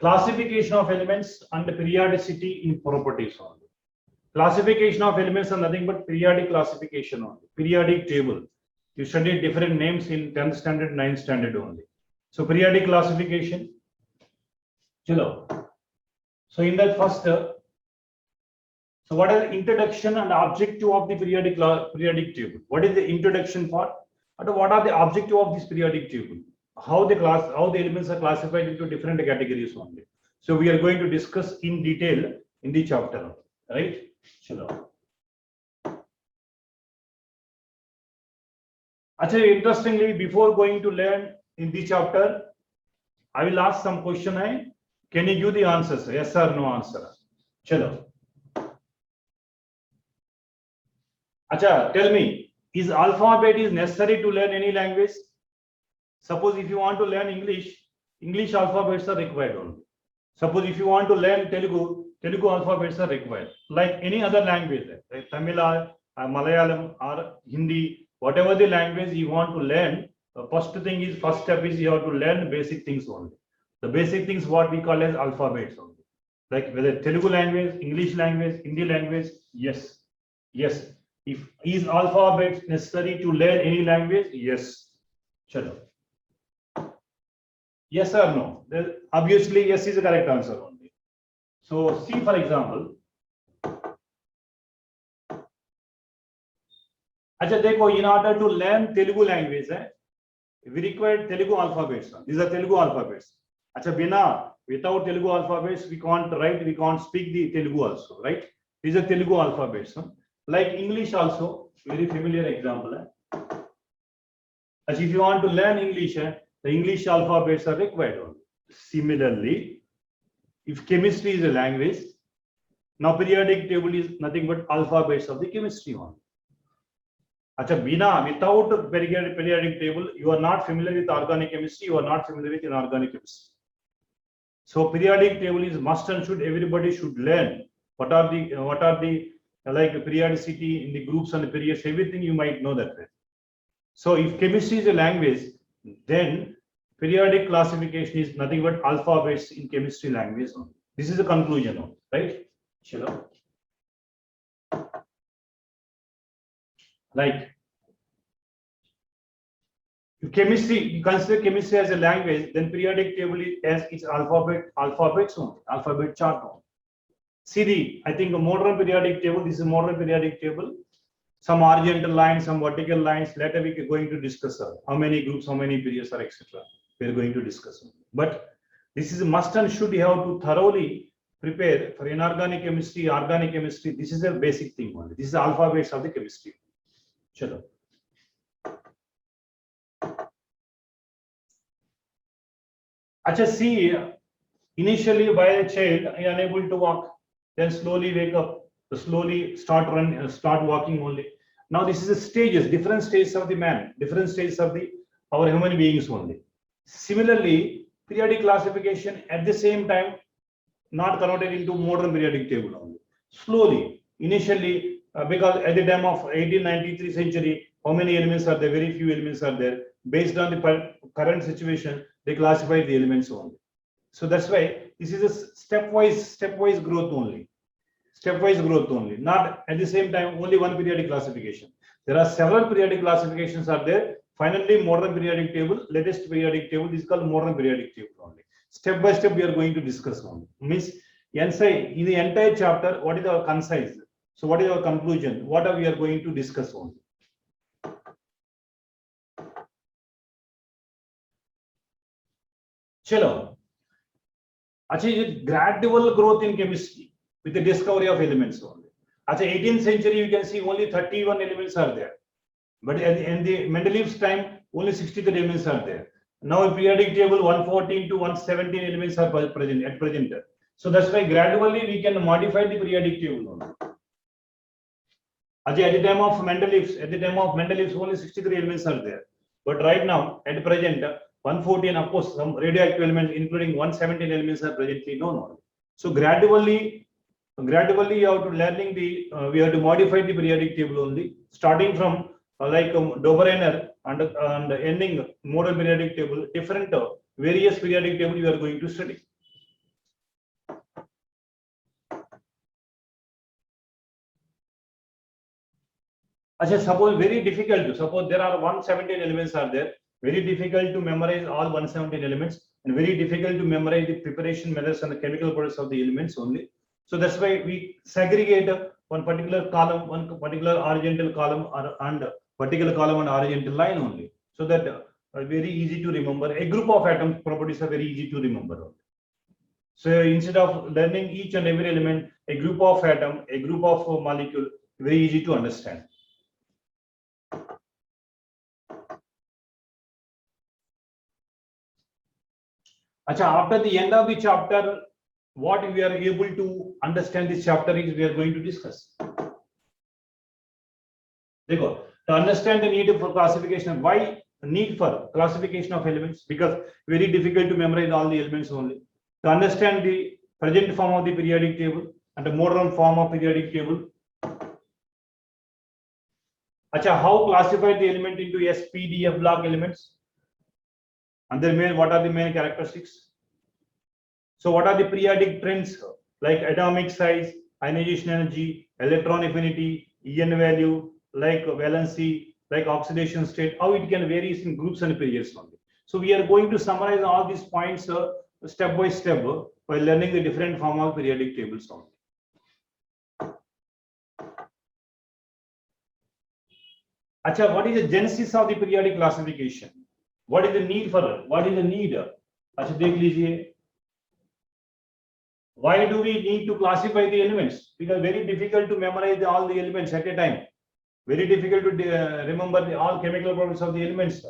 classification of elements and periodicity in properties only. Classification of elements are nothing but periodic classification only. Periodic table. You study different names in 10th standard, 9th standard only. So periodic classification. Chalo. So in that first, so what are the introduction and objective of the periodic table? What is the introduction part? And what are the objective of this periodic table? How the elements are classified into different categories only. So we are going to discuss in detail in the chapter, right? Chalo. Actually, interestingly, before going to learn in the chapter, I will ask some question. Can you give the answers? Yes or no answer? Chalo. Acha, tell me, is alphabet is necessary to learn any language? Suppose if you want to learn English alphabets are required only. Suppose if you want to learn Telugu alphabets are required. Like any other language, like Tamil or Malayalam or Hindi, whatever the language you want to learn, the first step is you have to learn basic things only. The basic things what we call as alphabets only. Like whether Telugu language, English language, Hindi language, yes. If is alphabet necessary to learn any language? Yes. Chalo. Yes or no? Obviously, yes is the correct answer only. So, see for example. Acha dekho, in order to learn Telugu language, we require Telugu alphabets. These are Telugu alphabets. Acha without Telugu alphabets, we can't write, we can't speak the Telugu also, right? These are Telugu alphabets. Like English also, very familiar example. As if you want to learn English, the English alphabets are required only. Similarly, if chemistry is a language, now periodic table is nothing but alphabets of the chemistry only. Acha, without periodic table, you are not familiar with organic chemistry, you are not familiar with inorganic chemistry. So periodic table is must and should, everybody should learn. What are the like periodicity in the groups and the periods, everything you might know that way. So if chemistry is a language, then periodic classification is nothing but alphabets in chemistry language only. This is the conclusion, right? Sure. Like if chemistry, you consider chemistry as a language, then periodic table is as its alphabets only, alphabet chart only. See I think a modern periodic table, this is a modern periodic table. Some horizontal lines, some vertical lines. Later we are going to discuss how many groups, how many periods are, etc. We are going to discuss. But this is a must and should. You have to thoroughly prepare for inorganic chemistry, organic chemistry. This is a basic thing only. This is the alphabets of the chemistry. Chalo. Acha, see, initially by a child, I am unable to walk. Then slowly wake up, slowly start walking only. Now this is the stages, different stages of the man, different stages of our human beings only. Similarly, periodic classification at the same time not converted into modern periodic table only. Slowly, initially, because at the time of 1893 century, how many elements are there? Very few elements are there. Based on the current situation, they classify the elements only. So that's why this is a stepwise growth only. Stepwise growth only, not at the same time only one periodic classification. There are several periodic classifications are there. Finally, modern periodic table, latest periodic table is called modern periodic table only. Step by step, we are going to discuss only. Means, in the entire chapter, what is our concise? So, what is our conclusion? What are we are going to discuss only? Chalo. Actually, gradual growth in chemistry with the discovery of elements only. At the 18th century, you can see only 31 elements are there. But in the Mendeleev's time, only 63 elements are there. Now, in periodic table, 114 to 117 elements are present at present. So that's why gradually we can modify the periodic table only. At the time of Mendeleev's, only 63 elements are there. But right now, at present, 114, of course, some radioactive elements, including 117 elements, are presently known. So gradually, you have to learning we have to modify the periodic table only, starting from like Dobereiner and ending modern periodic table. Different various periodic table you are going to study. अच्छा, suppose very difficult to suppose there are 117 elements are there, very difficult to memorize all 117 elements and very difficult to memorize the preparation methods and the chemical products of the elements only. So that's why we segregate one particular column, one particular horizontal column and particular column and horizontal line only, so that very easy to remember. A group of atoms properties are very easy to remember only. So instead of learning each and every element, a group of atom, a group of molecule, very easy to understand. Acha, after the end of the chapter, what we are able to understand this chapter is we are going to discuss. To understand the need for classification, why need for classification of elements? Because very difficult to memorize all the elements only. To understand the present form of the periodic table and the modern form of periodic table. Acha, how classify the element into S, P, D, F block elements? And then what are the main characteristics? So what are the periodic trends like atomic size, ionization energy, electron affinity, En value, like valency, like oxidation state, how it can vary in groups and periods only. So we are going to summarize all these points step by step by learning the different form of periodic tables only. Acha, what is the genesis of the periodic classification? What is the need for it? What is the need? Acha, dekh lijiye. Why do we need to classify the elements? Because very difficult to memorize all the elements at a time. Very difficult to remember all chemical properties of the elements.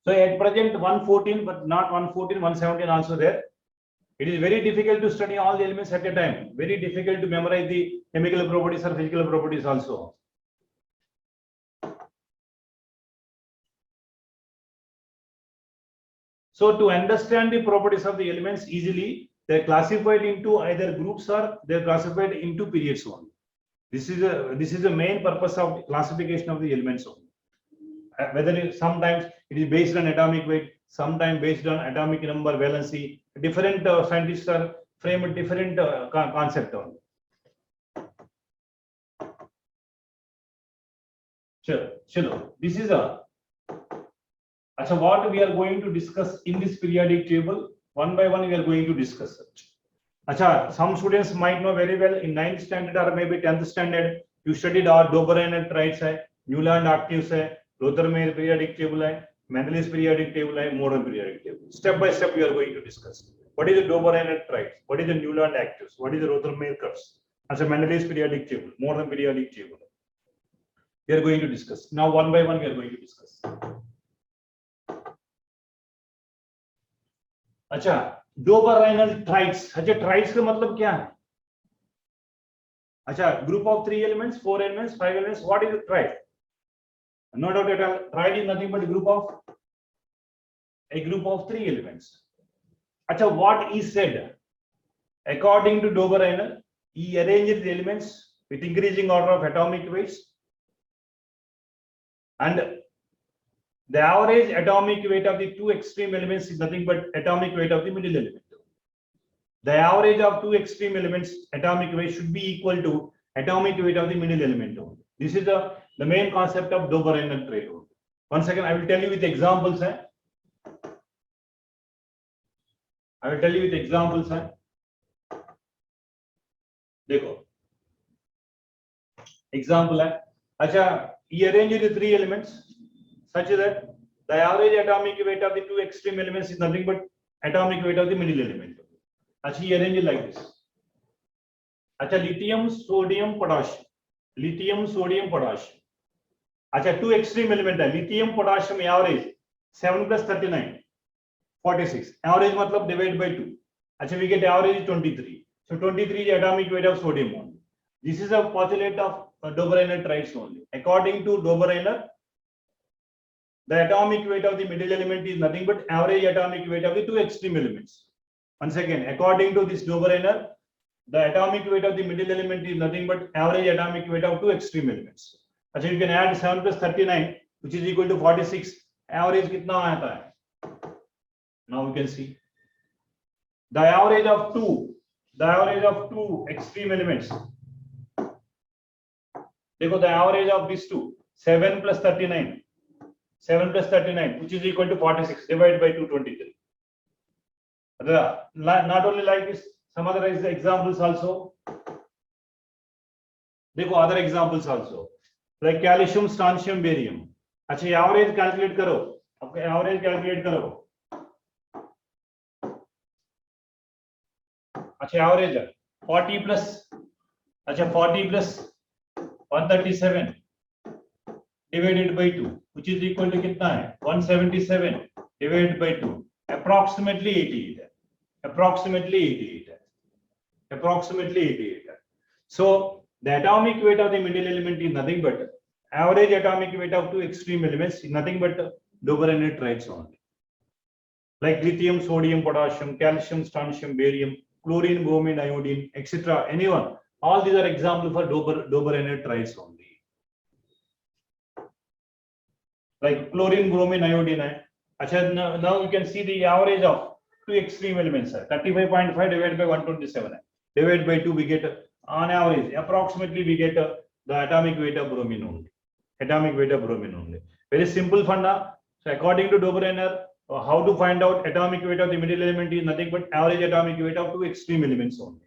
So at present 114, but not 114, 117 also there. It is very difficult to study all the elements at a time. Very difficult to memorize the chemical properties or physical properties also. So to understand the properties of the elements easily, they're classified into either groups or they're classified into periods only. This is the main purpose of classification of the elements only. Whether sometimes it is based on atomic weight, sometimes based on atomic number, valency. Different scientists are framed different concept only. Sure. This is so what we are going to discuss in this periodic table, one by one we are going to discuss it. Acha, some students might know very well in 9th standard or maybe 10th standard, you studied our Dobereiner triads, Newland actives, Rothermere periodic table, Mendel's periodic table, modern periodic table. Step by step we are going to discuss. What is the Dobereiner triads? What is the Newland actives? What is the Rothermere curves? As a Mendel's periodic table, modern periodic table. We are going to discuss. Now one by one we are going to discuss. अच्छा, Dobereiner triads. अच्छा, triads का मतलब क्या है? अच्छा, group of 3 elements, 4 elements, 5 elements. What is a triad? No doubt at all. Triad is nothing but a group of 3 elements. अच्छा, what is said? According to Dobereiner, he arranged the elements with increasing order of atomic weights, and the average atomic weight of the two extreme elements is nothing but atomic weight of the middle element. The average of two extreme elements atomic weight should be equal to atomic weight of the middle element. This is the main concept of Dobereiner triad. One second, I will tell you with examples. देखो, example है. अच्छा, he arranged the 3 elements such that the average atomic weight of the two extreme elements is nothing but atomic weight of the middle element. Actually, he arranged like this. अच्छा, lithium, sodium, potassium. अच्छा, two extreme element है. Lithium, potassium average 7 plus 39, 46. Average मतलब divide by 2. अच्छा, we get average 23. So 23 is the atomic weight of sodium only. This is a postulate of Dobereiner triads only. According to Dobereiner, the atomic weight of the middle element is nothing but average atomic weight of the two extreme elements. Once again, according to this Dobereiner, the atomic weight of the middle element is nothing but average atomic weight of two extreme elements. So you can add 7 plus 39, which is equal to 46. Average kitna aata hai? Now we can see the average of two extreme elements. देखो the average of these two, 7 plus 39, 7 plus 39, which is equal to 46 divided by 223. Not only like this, some other examples also. देखो other examples also, like calcium, strontium, barium. अच्छा average calculate करो, आपका average calculate करो. अच्छा average 40 plus, अच्छा 40 plus 137 divided by 2 which is equal to कितना है 177 divided by 2, approximately 88 है, approximately 88 है, approximately 88 है. So the atomic weight of the middle element is nothing but average atomic weight of two extreme elements, nothing but Doberan nitrides only, like lithium, sodium, potassium, calcium, strontium, barium, chlorine, bromine, iodine, etc. Anyone, all these are examples for Doberan nitrides only. Like chlorine, bromine, iodine. Now you can see the average of two extreme elements. 35.5 divided by 127. Divided by 2, we get on average, approximately we get the atomic weight of bromine only. Atomic weight of bromine only. Very simple funda. So according to Dobereiner, how to find out atomic weight of the middle element is nothing but average atomic weight of two extreme elements only.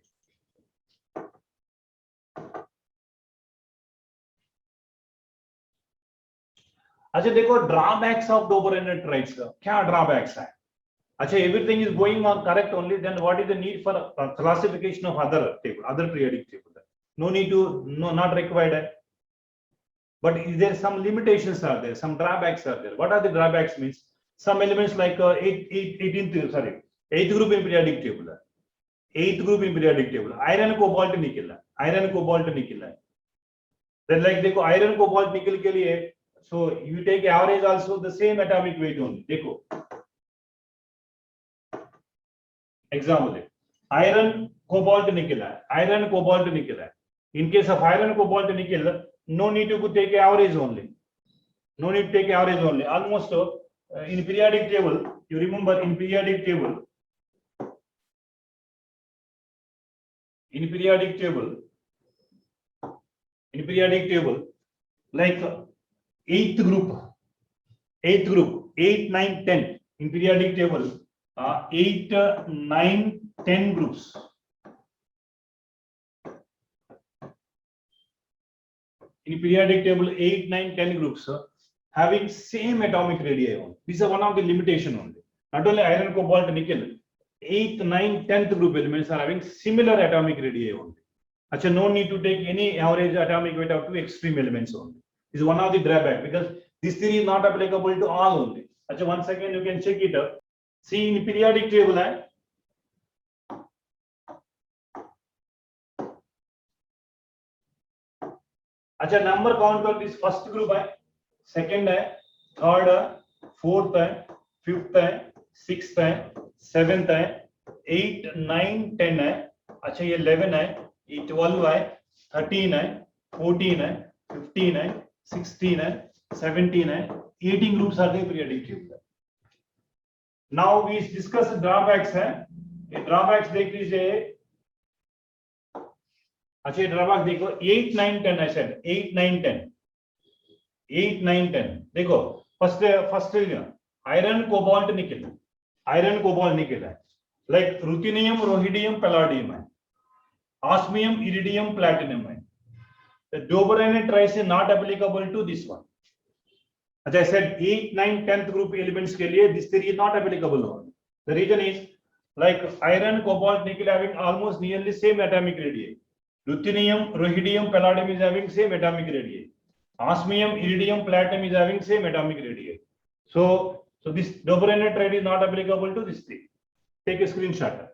अच्छा देखो drawbacks of Dobereiner nitrides का क्या drawbacks है. अच्छा everything is going on correct only, then what is the need for classification of other table, other periodic table? No need to, no, not required. But there some limitations are there, some drawbacks are there. What are the drawbacks? Means some elements like 8th group in periodic table, 8th group in periodic table, iron, cobalt, nickel, iron, cobalt, nickel. Then like देखो iron, cobalt, nickel के लिए, so you take average also the same atomic weight only. देखो example है iron, cobalt, nickel है, iron, cobalt, nickel है. In case of iron, cobalt, nickel, no need to take average only. No need to take average only. Almost in periodic table, you remember in periodic table, in periodic table, like 8th group, 8, 9, 10 in periodic table, 8, 9, 10 groups. In periodic table, 8, 9, 10 groups having same atomic radii only. These are one of the limitation only. Not only iron, cobalt, nickel, 8th, 9th, 10th group elements are having similar atomic radii only. Achha, no need to take any average atomic weight of two extreme elements only. This is one of the drawback because this theory is not applicable to all only. Achha, once again you can check it up. See in periodic table hai. अच्छा number count कर this first group है, second है, third है, fourth है, fifth है, sixth है, seventh है, 8, 9, 10 है. अच्छा ये 11 है, ये 12 है, 13 है, 14 है, 15 है, 16 है, 17 है, 18 groups are there periodic table. Now we discuss drawbacks है. ये ड्रॉबैक्स देख लीजिए. अच्छा ड्रॉबैक देखो 8, 9, 10 I said 8, 9, 10, 8, 9, 10. देखो फर्स्ट आयरन, कोबाल्ट, निकल, आयरन, कोबाल्ट, निकल है. लाइक रुथेनियम, रोहिडियम, पैलाडियम है, ऑस्मियम, इरिडियम, प्लैटिनम है. The Dobereiner nitrides is not applicable to this one. As I said 8, 9, 10th group elements के लिए this theory is not applicable on. The reason is like iron, cobalt, nickel having almost nearly same atomic radii. Ruthenium, rhodium, palladium is having same atomic radii. Osmium, iridium, platinum is having same atomic radii. So this Dobereiner nitride is not applicable to this thing. Take a screenshot.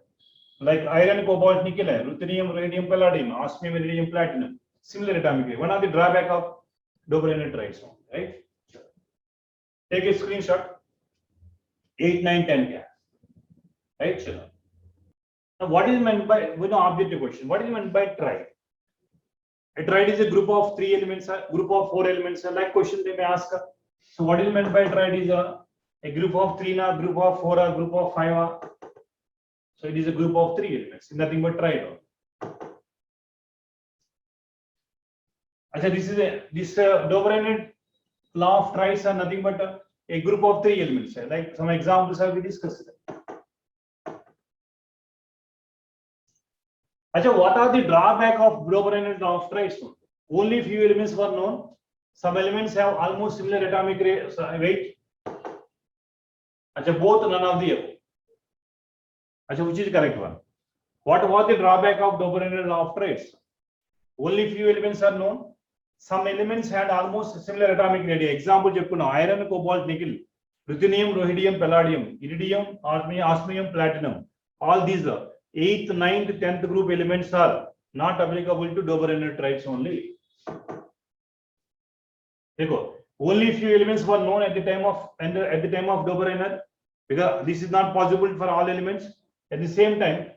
Like iron, cobalt, nickel, ruthenium, rhodium, palladium, osmium, iridium, platinum, similar atomic radii. One of the drawback of Dobereiner nitrides, right? Take a screenshot. 8, 9, 10 क्या? Right? Chalo. Now, what is meant by, we know objective question. What is meant by tride? A tride is a group of 3 elements, a group of 4 elements. Like question they may ask. So, what is meant by tride is a group of 3, a group of 4, a group of 5. So, it is a group of 3 elements. Nothing but tride. अच्छा, this Doberenet law of trice are nothing but a group of 3 elements. Like some examples have we discussed. अच्छा, what are the drawback of Doberenet law of trice? Only few elements were known. Some elements have almost similar atomic weight. अच्छा, both none of the above. अच्छा, which is correct one? What was the drawback of Doberenet law of trice? Only few elements are known. Some elements had almost similar atomic radii. Example cheppuna: iron, cobalt, nickel, ruthenium, rhodium, palladium, iridium, osmium, platinum. All these 8th, 9th, 10th group elements are not applicable to Doberenet trice only. देखो, only few elements were known at the time of Doberenet, because this is not possible for all elements at the same time.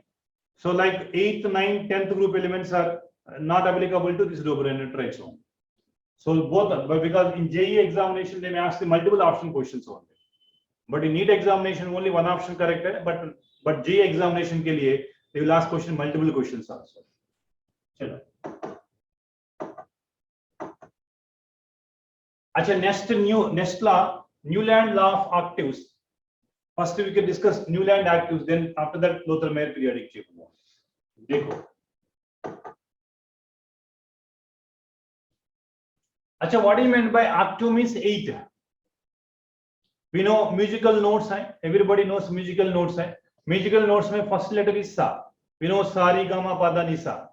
So like 8th, 9th, 10th group elements are not applicable to this Doberenet trice only. So both, but because in JEE examination they may ask the multiple option questions only, but in NEET examination only one option correct hai, but JEE examination ke liye they will ask question multiple questions also. Chalo. अच्छा, next law, Newland law of actives. First we can discuss Newland actives, then after that Lothar-Meyer periodic table. देखो, अच्छा, what is meant by active means 8. We know musical notes hai, everybody knows musical notes hai. Musical notes mein first letter is sa. We know sa re ga ma pa da ni sa.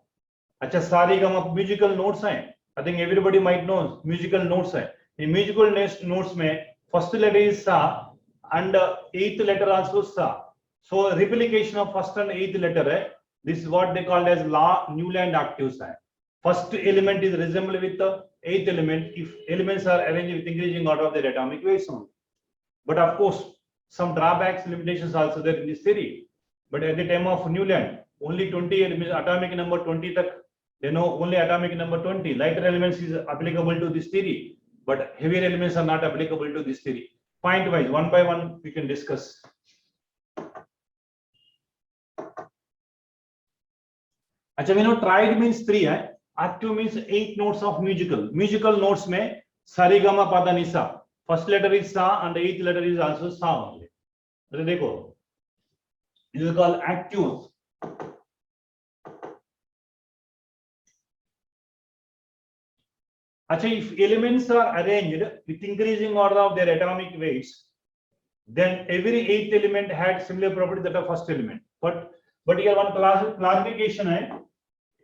अच्छा, sa re ga ma musical notes hai. I think everybody might know musical notes hai. In musical notes mein first letter is sa and 8th letter also sa. So replication of first and 8th letter hai. This is what they call as law Newland actives hai. First element is resemble with the 8th element if elements are arranged with increasing order of their atomic weights only. But of course, some drawbacks, limitations also there in this theory. But at the time of Newland, only 20 elements, atomic number 20 tak, they know only atomic number 20. Lighter elements is applicable to this theory, but heavier elements are not applicable to this theory. Point wise, one by one, we can discuss. अच्छा, we know triad means 3 है, active means 8 notes of musical. Musical notes में सा रे गा मा पा दा नि सा. First letter is sa and the 8th letter is also sa only. So देखो, this is called active. अच्छा, if elements are arranged with increasing order of their atomic weights, then every 8th element had similar properties that are first element. But here one classification है.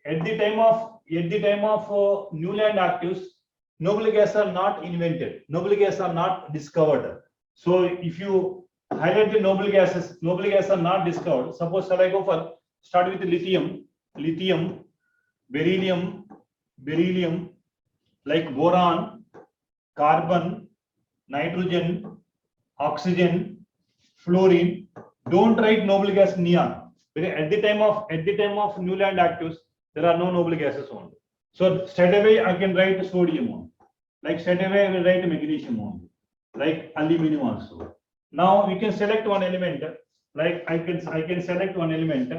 At the time of Newland actives, noble gases are not invented. Noble gases are not discovered. So if you highlight the noble gases are not discovered. Suppose shall I go for start with lithium, beryllium, like boron, carbon, nitrogen, oxygen, fluorine. Don't write noble gas neon. At the time of Newland actives, there are no noble gases only. So straight away I can write sodium only. Like straight away I will write magnesium only. Like aluminum also. Now we can select one element. Like I can select one element.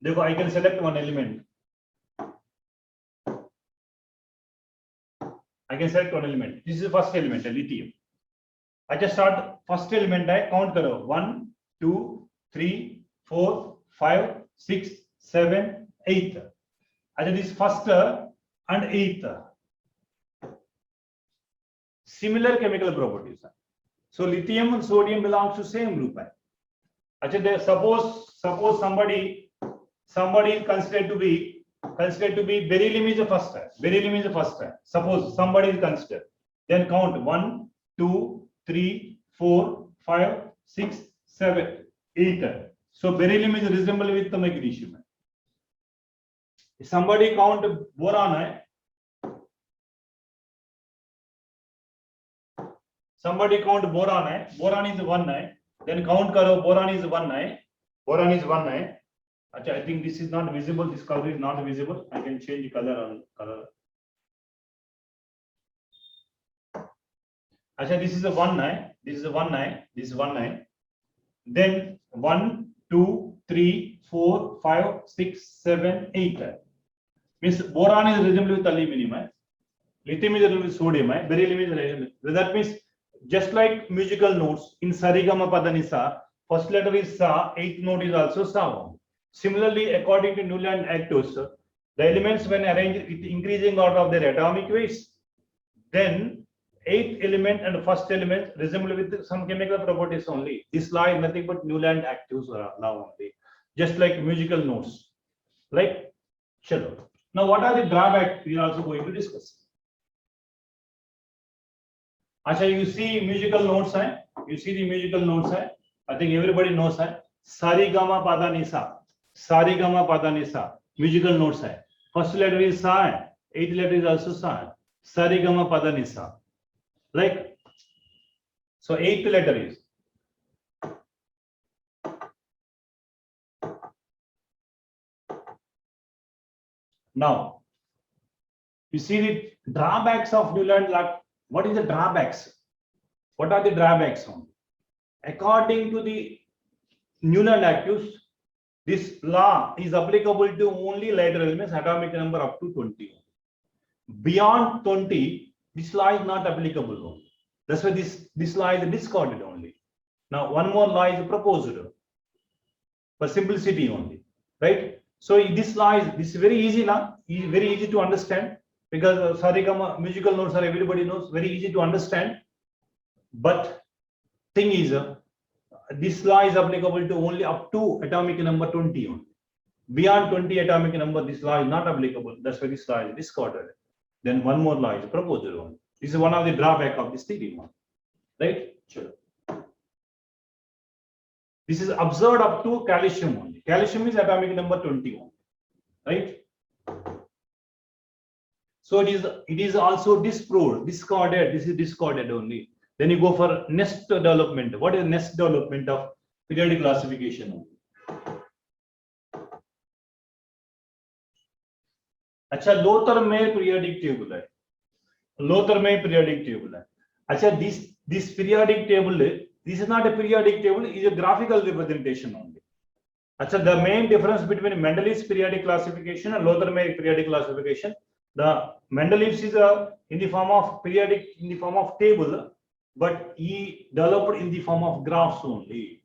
Therefore, I can select one element. This is the first element, lithium. I just start first element. I count karo 1, 2, 3, 4, 5, 6, 7, 8. I this first and 8th. Similar chemical properties. So lithium and sodium belongs to same group. Suppose somebody is considered to be beryllium is the first. Suppose somebody is considered. Then count 1, 2, 3, 4, 5, 6, 7, 8. So beryllium is resemble with the magnesium. If somebody count boron boron is 1. Then count karo boron is 1. I think this is not visible. This color is not visible. I can change color on color. This is a 1. This is a 1. This is 1. Then 1, 2, 3, 4, 5, 6, 7, 8. Means boron is reasonably with aluminum. Lithium is reasonably with sodium. Beryllium is reasonably. That means just like musical notes in Sarigama Padanisa, first letter is Sa, eighth note is also Sa. Similarly, according to Newland Actus, the elements when arranged with increasing order of their atomic weights, then eighth element and first element resemble with some chemical properties only. This law is nothing but Newland Actus law only, just like musical notes. Like, chalo. Now, what are the drawbacks? We are also going to discuss. Acha, you see musical notes, hai? You see the musical notes, hai? I think everybody knows, hai? Sarigama Padanisa. Sarigama Padanisa. Musical notes, hai? First letter is Sa, hai? Eighth letter is also Sa. Sarigama Padanisa. Like, so eighth letter is. Now, you see the drawbacks of Newland law. What is the drawbacks? What are the drawbacks? According to the Newland Actus, this law is applicable to only lighter elements, atomic number up to 20. Beyond 20, this law is not applicable. That's why this law is discarded only. Now, one more law is proposed for simplicity only, right? So this law is very easy now, very easy to understand, because Sarigama musical notes are everybody knows, very easy to understand. But thing is, this law is applicable to only up to atomic number 20 only. Beyond 20 atomic number, this law is not applicable. That's why this law is discarded. Then one more law is proposed only. This is one of the drawback of this theory, right? Sure. This is observed up to calcium only. Calcium is atomic number 21, right? So it is also disproved, discarded. This is discarded only. Then you go for next development. What is next development of periodic classification? अच्छा, Lothar Meyer periodic table है. Lothar Meyer periodic table है. अच्छा, this periodic table, this is not a periodic table, it is a graphical representation only. अच्छा, the main difference between Mendeleev's periodic classification and Lothar Meyer periodic classification, the Mendeleev's is in the form of periodic, in the form of table, but he developed in the form of graphs only.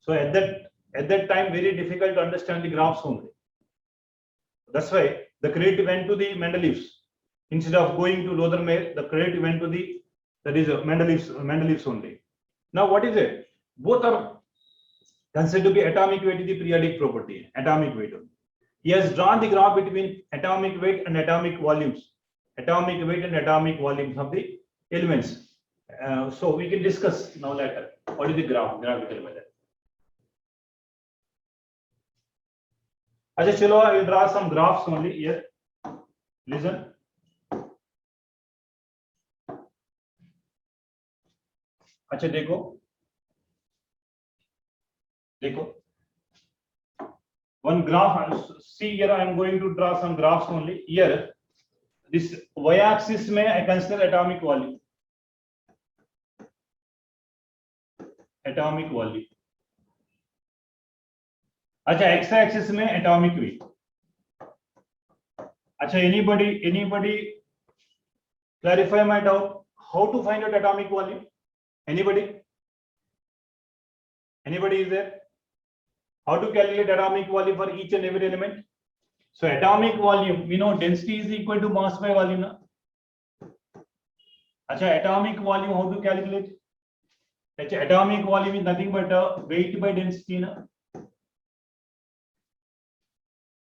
So at that time, very difficult to understand the graphs only. That's why the credit went to the Mendeleev's. Instead of going to Lothar Meyer, the credit went to the, that is Mendeleev's only. Now what is it? Both are considered to be atomic weight is the periodic property, atomic weight. He has drawn the graph between atomic weight and atomic volumes. Atomic weight and atomic volumes of the elements. So we can discuss now later. What is the graphical method? अच्छा, चलो, I will draw some graphs only here. Listen. अच्छा, देखो. One graph. See here, I am going to draw some graphs only. Here, this y-axis में I consider atomic volume. Atomic volume. अच्छा, x-axis में atomic weight. अच्छा, anybody clarify my doubt? How to find out atomic volume? Anybody is there? How to calculate atomic volume for each and every element? So atomic volume, we know density is equal to mass by volume. Na? Achha, atomic volume, how to calculate? Achha, atomic volume is nothing but weight by density. Na?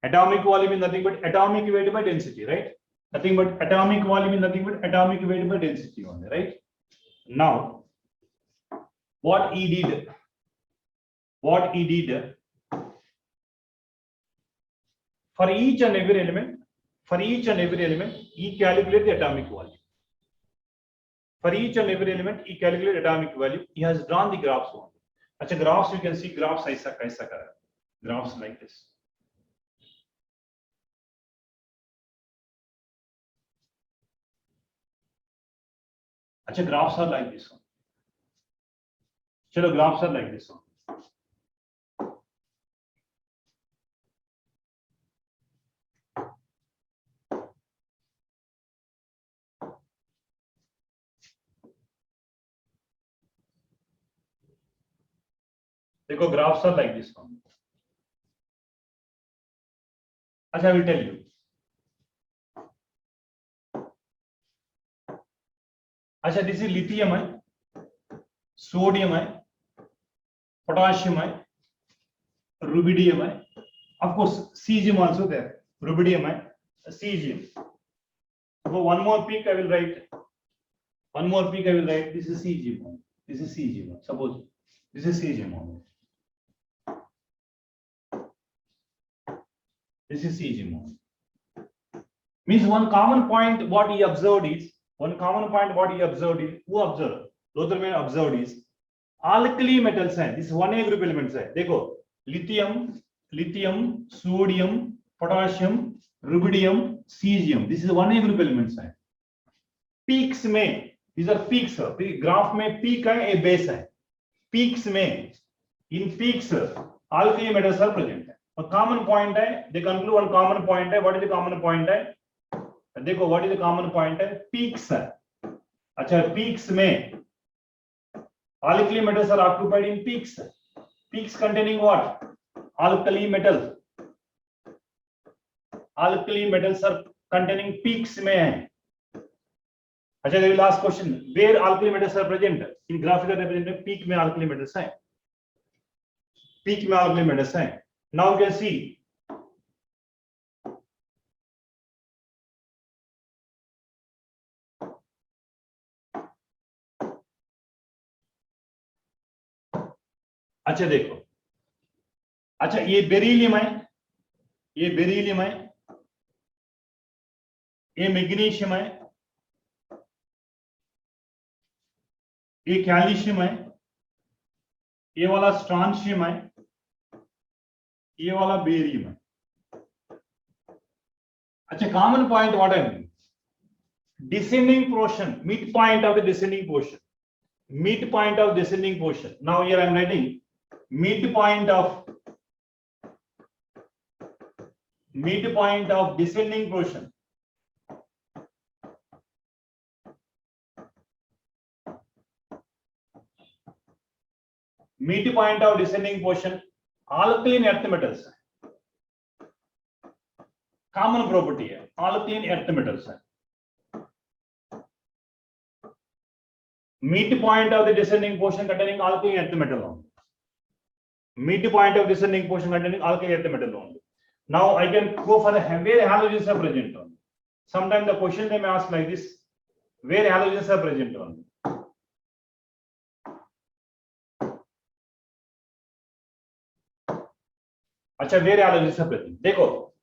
Atomic volume is nothing but atomic weight by density, right? Nothing but atomic volume is nothing but atomic weight by density only, right? Now, what he did, for each and every element, he calculated the atomic volume. For each and every element, he calculated atomic value. He has drawn the graphs only. Achha, graphs, you can see graphs aisa kara. Graphs like this. Achha, graphs are like this one. Chalo, graphs are like this one. देखो graphs are like this one. अच्छा, I will tell you. अच्छा, this is lithium है, sodium है, potassium है, rubidium है, of course cesium also there, rubidium है, cesium. So one more peak I will write, this is cesium, suppose this is cesium, this is cesium. Means one common point what he observed is, who observed, Lothar Meyer observed is alkali metals हैं, this 1A group elements है. देखो lithium, sodium, potassium, rubidium, cesium, this is 1A group elements है. Peaks में, these are peaks, graph में peak है, a base है. Peaks में, in peaks alkali metals are present है. और common point है, they conclude one common point है. What is the common point है? देखो what is the common point है? Peaks है. अच्छा, peaks में alkali metals are occupied in peaks. Peaks containing what? Alkali metals. Alkali metals are containing peaks में है. अच्छा, the last question, where alkali metals are present? In graphical representation, peak में alkali metals हैं. Peak में alkali metals हैं. Now you can see. अच्छा देखो, अच्छा ये बेरिलियम है, ये मैग्नीशियम है, ये कैल्शियम है, ये वाला स्ट्रांशियम है, ये वाला बेरियम है. अच्छा, कॉमन पॉइंट व्हाट है? Descending portion, midpoint of the descending portion. Now here I am writing midpoint of descending portion. Midpoint of descending portion, alkaline earth metals. Common property है, alkaline earth metals है. Midpoint of the descending portion containing alkaline earth metal only. Midpoint of descending portion containing alkaline earth metal only. Now I can go for the where halogens are present only. Sometimes the question they may ask like this, where halogens are present only. अच्छा, where halogens are present? देखो,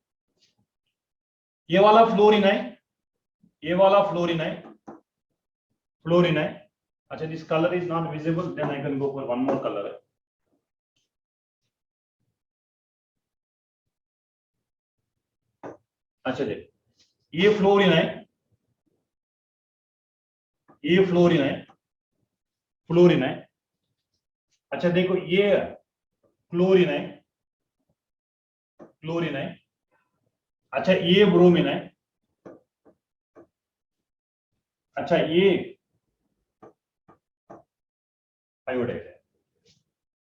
ये वाला fluorine है, अच्छा, this color is not visible, then I can go for one more color. अच्छा देखो, ये fluorine है, अच्छा देखो ये क्लोरीन है, अच्छा ये ब्रोमीन है, अच्छा ये आयोडाइड है.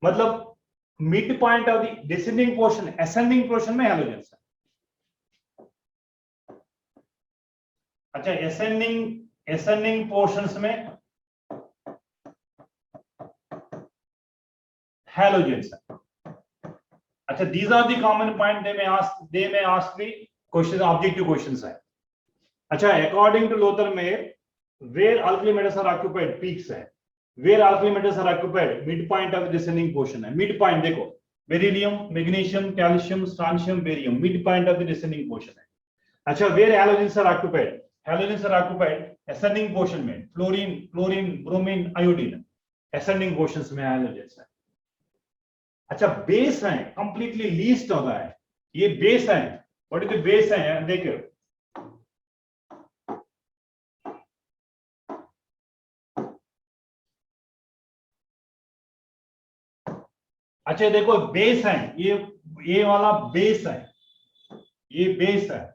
मतलब mid point of the descending portion, ascending portion में हैलोजेंस है. अच्छा, असेंडिंग पोर्शंस में हैलोजेंस है. अच्छा, these are the common point they may ask the question, objective questions है. अच्छा, according to Lothar Meyer, where alkali metals are occupied, peaks है. Where alkali metals are occupied, midpoint of the descending portion है. Midpoint देखो, beryllium, magnesium, calcium, स्ट्रांशियम, barium, midpoint of the descending portion है. अच्छा, where halogens are occupied? Halogens are occupied ascending portion में, fluorine, bromine, iodine, ascending portions में halogens है. अच्छा, base है, completely least होता है, ये बेस है. व्हाट इज द बेस है? देखो, अच्छा देखो बेस है, ये वाला बेस है, ये बेस है.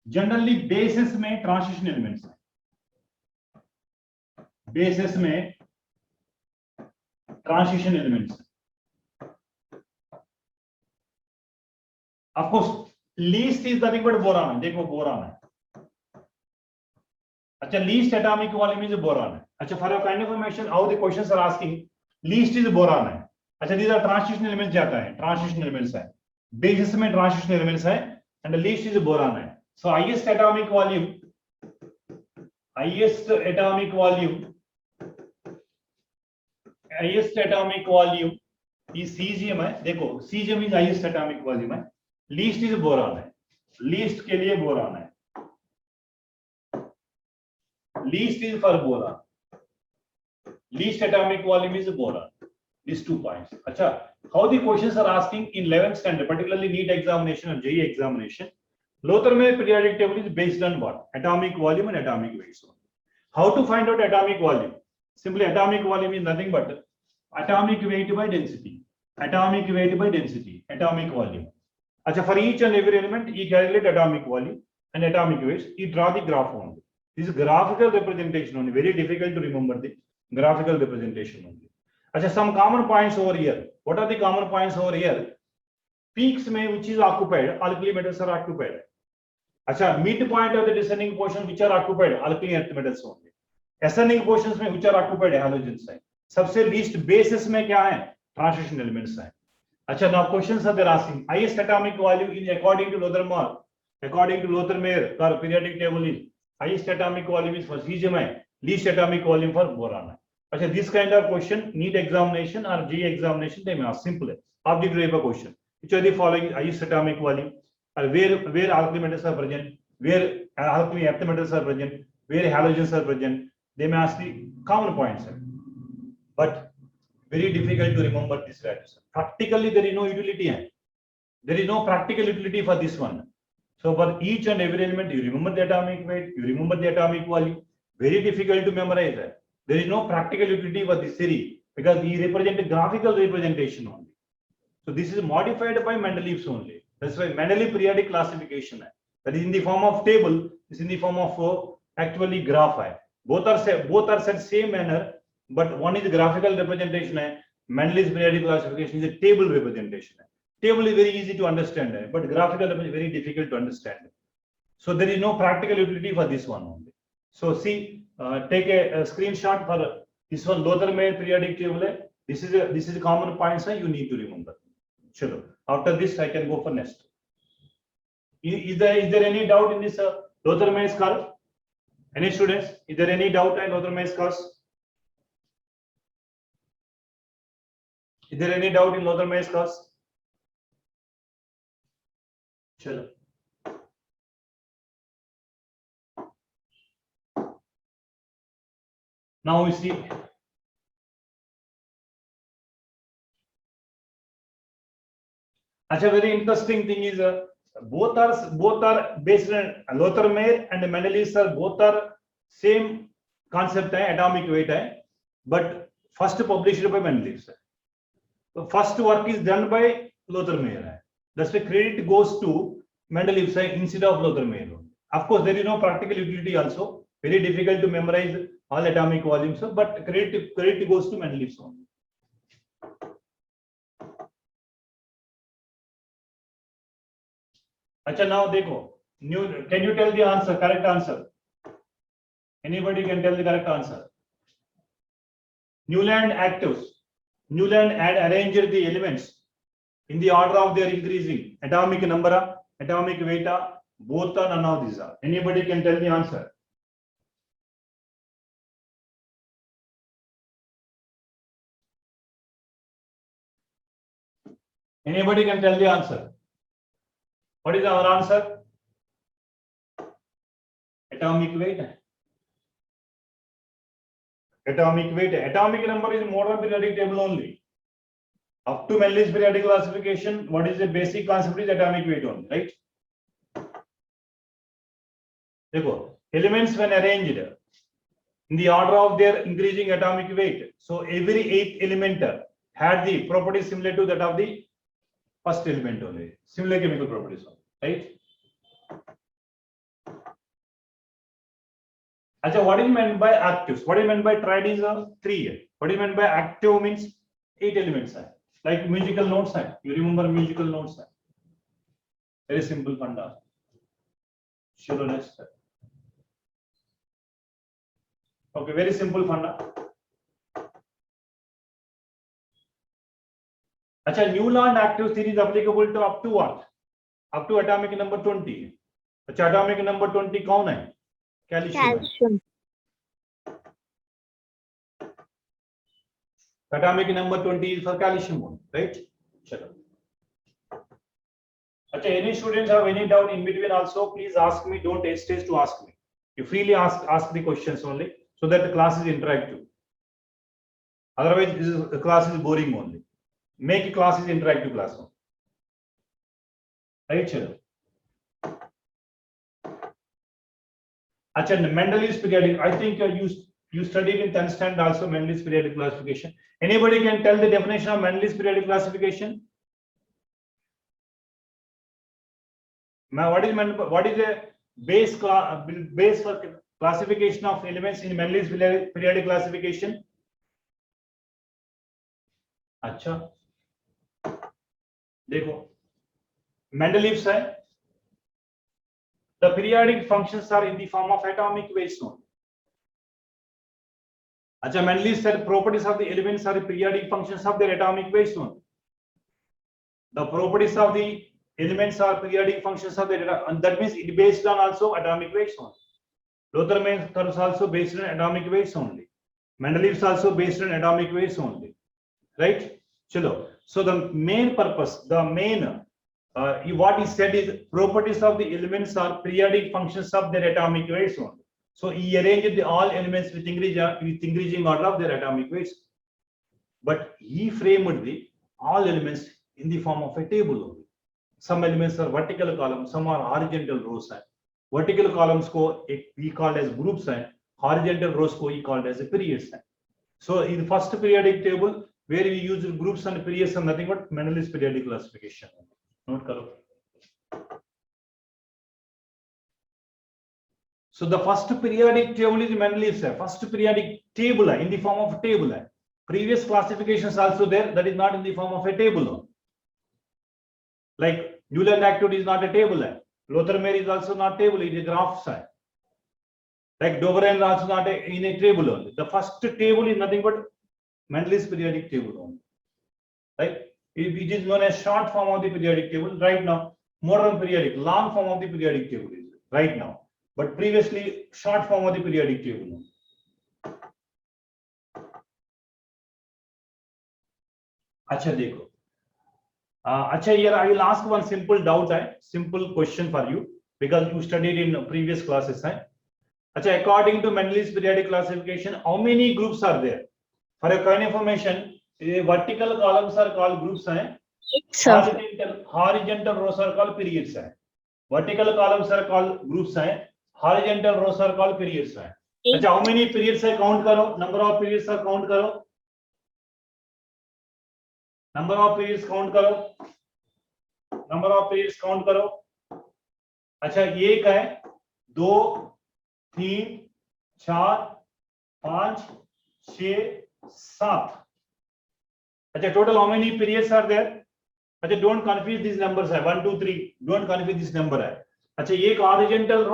जनरली बेसिस में ट्रांजिशन एलिमेंट्स है, बेसिस में transition elements. Of course, least is nothing but boron. देखो boron है. अच्छा, least atomic volume is boron है. अच्छा, for your kind of information, how the questions are asking, least is boron है. अच्छा, these are transition elements जाता है. Transition elements है. Basis में transition elements है, and the least is boron है. So highest atomic volume is cesium है. देखो, cesium is highest atomic volume है. Least is boron है. Least के लिए boron है. Least is for boron. Least atomic volume is boron. These 2 points. अच्छा, how the questions are asking in 11th standard, particularly NEET examination or JEE examination, Lothar-Meyer periodic table is based on what? Atomic volume and atomic weights. How to find out atomic volume? Simply atomic volume is nothing but atomic weight by density. Atomic weight by density. Atomic volume. Achha, for each and every element, you calculate atomic volume and atomic weights. You draw the graph only. This is graphical representation only. Very difficult to remember the graphical representation only. Achha, some common points over here. What are the common points over here? Peaks may which is occupied, alkali metals are occupied. Achha, midpoint of the descending portion which are occupied, alkali earth metals only. Ascending portions में which are occupied, halogens है. सबसे least basis में क्या है? Transition elements है. अच्छा, now questions are they're asking. Highest atomic volume in according to Lothar-Meyer, periodic table is highest atomic volume is for cesium है, least atomic volume for boron है. अच्छा, this kind of question, NEET examination or JEE examination, they may ask simple. Objective type of question. Which are the following highest atomic volume? Or where alkali metals are present, where alkali earth metals are present, where halogens are present. They may ask the common points, but very difficult to remember this values. Practically, there is no utility. There is no practical utility for this one. So for each and every element, you remember the atomic weight, you remember the atomic volume. Very difficult to memorize that. There is no practical utility for this theory because we represent a graphical representation only. So this is modified by Mendeleev's only. That's why Mendeleev periodic classification. That is in the form of table, is in the form of actually graph. Both are said same manner, but one is graphical representation. Mendeleev's periodic classification is a table representation. Table is very easy to understand, but graphical is very difficult to understand. So there is no practical utility for this one only. So see, take a screenshot for this one. Lothar-Meyer periodic table. This is a common points you need to remember. Chalo. After this, I can go for next. Is there any doubt in this Lothar-Meyer's curve? Any students? Is there any doubt in Lothar-Meyer's curves? Is there any doubt in Lothar-Meyer's curves? Chalo. Now we see. Actually, very interesting thing is both are based on Lothar-Meyer and Mendeleev are both are same concept atomic weight but first published by Mendeleev. The first work is done by Lothar-Meyer. That's why credit goes to Mendeleev instead of Lothar-Meyer. Of course, there is no practical utility also. Very difficult to memorize all atomic volumes, but credit goes to Mendeleev only. Acha, now dekho. Can you tell the answer? Correct answer. Anybody can tell the correct answer. Newland actives. Newland had arranged the elements in the order of their increasing atomic number, atomic weight, both are none of these are. Anybody can tell the answer. Anybody can tell the answer. What is our answer? Atomic weight. Atomic weight. Atomic number is modern periodic table only. Up to Mendeleev's periodic classification, what is the basic concept is atomic weight only, right? Dekho, elements when arranged in the order of their increasing atomic weight. So every 8th element had the properties similar to that of the first element only. Similar chemical properties only. Right? Achha, what is meant by actives? What is meant by triad is 3. What is meant by active means 8 elements. Like musical notes. You remember musical notes. Very simple funda. Sure, next. Okay, very simple funda. Acha, Newland active theory is applicable to up to what? Up to atomic number 20. Acha, atomic number 20 कौन है? Calcium. Atomic number 20 is for calcium, right? Chalo. Acha, any students have any doubt in between also, please ask me. Don't hesitate to ask me. You freely ask the questions only, so that the class is interactive. Otherwise, the class is boring only. Make a class is interactive class. Right, chalo. Acha, Mendeleev's periodic. I think you studied in 10th standard also Mendeleev's periodic classification. Anybody can tell the definition of Mendeleev's periodic classification? What is the base for classification of elements in Mendeleev's periodic classification? अच्छा, देखो, Mendeleev's है. The periodic functions are in the form of atomic weights only. Acha, Mendeleev said properties of the elements are the periodic functions of their atomic weights only. The properties of the elements are periodic functions of their, and that means it based on also atomic weights only. Lothar curves also based on atomic weights only. Mendeleev's also based on atomic weights only. Right? Chalo. So the main purpose, what he said is properties of the elements are periodic functions of their atomic weights only. So he arranged all elements with increasing order of their atomic weights. But he framed the all elements in the form of a table only. Some elements are vertical columns, some are horizontal rows. Vertical columns ko we called as groups, horizontal rows ko he called as a periods. So in the first periodic table, where we use groups and periods are nothing but Mendeleev's periodic classification. Note karo. So the first periodic table is Mendeleev's first periodic table in the form of table. Previous classifications also there, that is not in the form of a table. Like Newland activity is not a table. Lothar-Meyer is also not table, it is a graph. Like Doberan is also not in a table only. The first table is nothing but Mendeleev's periodic table only. Right? It is known as short form of the periodic table right now. Modern periodic, long form of the periodic table is right now. But previously, short form of the periodic table. Acha dekho. Acha, here I will ask one simple doubt, simple question for you, because you studied in previous classes. Acha, according to Mendeleev's periodic classification, how many groups are there? For your kind of information, vertical columns are called groups. Horizontal rows are called periods. Vertical columns are called groups. Horizontal rows are called periods. Acha, how many periods है count करो, number of periods are count करो, number of periods count करो, number of periods count करो. अच्छा, एक है, 2, 3, 4, 5, 6, 7. अच्छा, total how many periods are there? अच्छा, don't confuse these numbers. 1, 2, 3. Don't confuse this number. अच्छा, एक horizontal